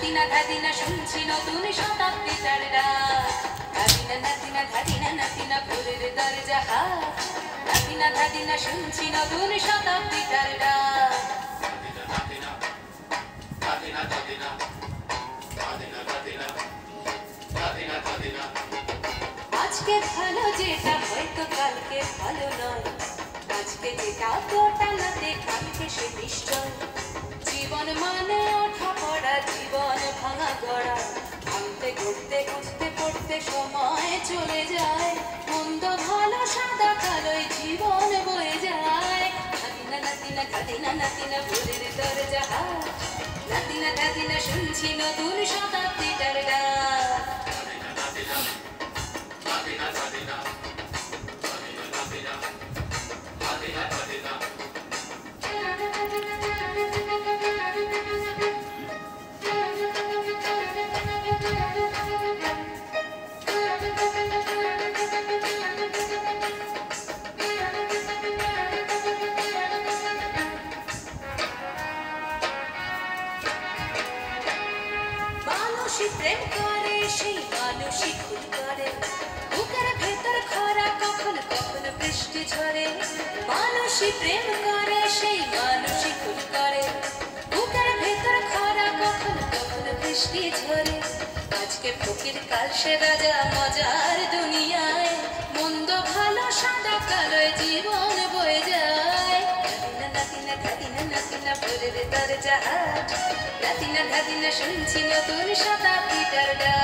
ধাদিনা ধাদিনা শুনছি নতুন শতাব্দীটার ডাক। ধাদিনা ধাদিনা ধাদিনা নাদিনা ভোরের দরজা হাত। ধাদিনা ধাদিনা শুনছি নতুন শতাব্দীটার ডাক। আজকে ভালো যেটা হয়তো কালকে ভালো নয়। আজকে যেটা গোটানাতে কালকে সে নিশ্চয়। জীবন মানে ওঠা পড়া, জীবন ভাঙা গড়া। ভাঙতে ঘুরতে উঠতে পড়তে সময় চলে যায়। মন্দ ভালো সাদা কালোই জীবন বয়ে যায়। ধাদিনা নাদিনা ধাদিনা নাদিনা ভোরের দরজা হাত। ধাদিনা ধাদিনা শুনছি নতুন শতাব্দীটার ডাক। মানুষই প্রেম করে, সেই মানুষই খুন করে। বুকের ভেতর খরা কখন কখন বৃষ্টি ঝরে। মানুষই প্রেম করে, সেই মানুষই খুন করে। বুকের ভেতর খরা কখন কখন বৃষ্টি ঝরে। আজকে ফকির কাল সে রাজা মজার দুনিয়ায়। মন্দ ভালো সাদা কালোয় জীবন বয়ে যায়। ধাদিনা নাদিনা ধাদিনা নাদিনা ভোরের দরজা হাত। ধাদিনা ধাদিনা শুনছি নতুন শতাব্দীটার ডাক।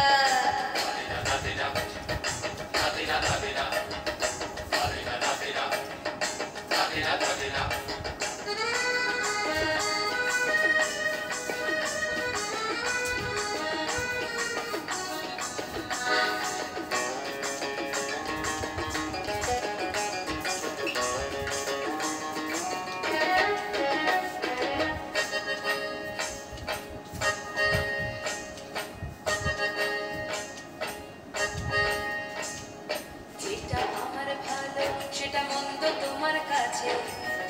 সেটা মন্দ তোমার কাছে।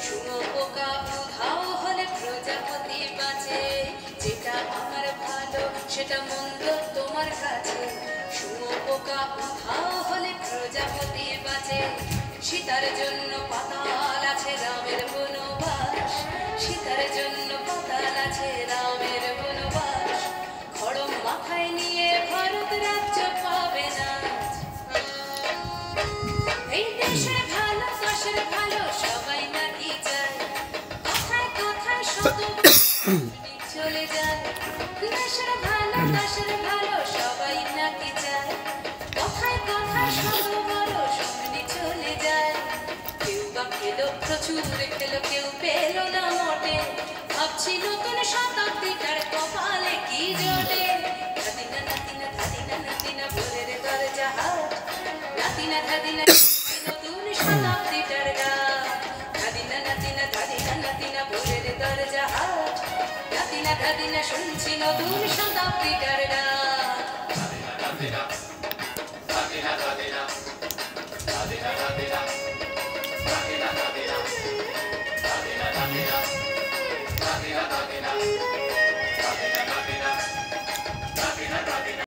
শুনো পোকা উধাও হলে প্রজাপতি বাঁচে। যেটা আমার ভালো সেটা মন্দ তোমার কাছে। শুনো পোকা উধাও হলে প্রজাপতি বাঁচে। সীতার জন্য পাতাল আছে রামের বনবাস। সীতার জন্য পাতাল আছে রামের বনবাস। খড়ম মাথায় নিয়ে ভারত রাজ্য পাবে না। এই দেশের ভালো দেশের ভালো সবাই নাকি চায়। কথায় কথায় শুধু চলে যায়। দেশের ভালো সবাই নাকি চায়। কথায় কথায় শুধু বড় শুনে চলে যায়। কেউ বা খেলো প্রচুর খেলো, কেউ পেল না মোটে। ভাবছি নতুন শতাব্দীটার কপালে কি জোটে। ধাদিনা নাদিনা ধাদিনা নাদিনা ভোরের দরজা হাত। ধাদিনা ধাদিনা নতুন শতাব্দীটার ডাক। ধাদিনা নাদিনা ধাদিনা নাদিনা ভোরের দরজা হাত। ধাদিনা ধাদিনা শুনছি নতুন শতাব্দীটার ডাক।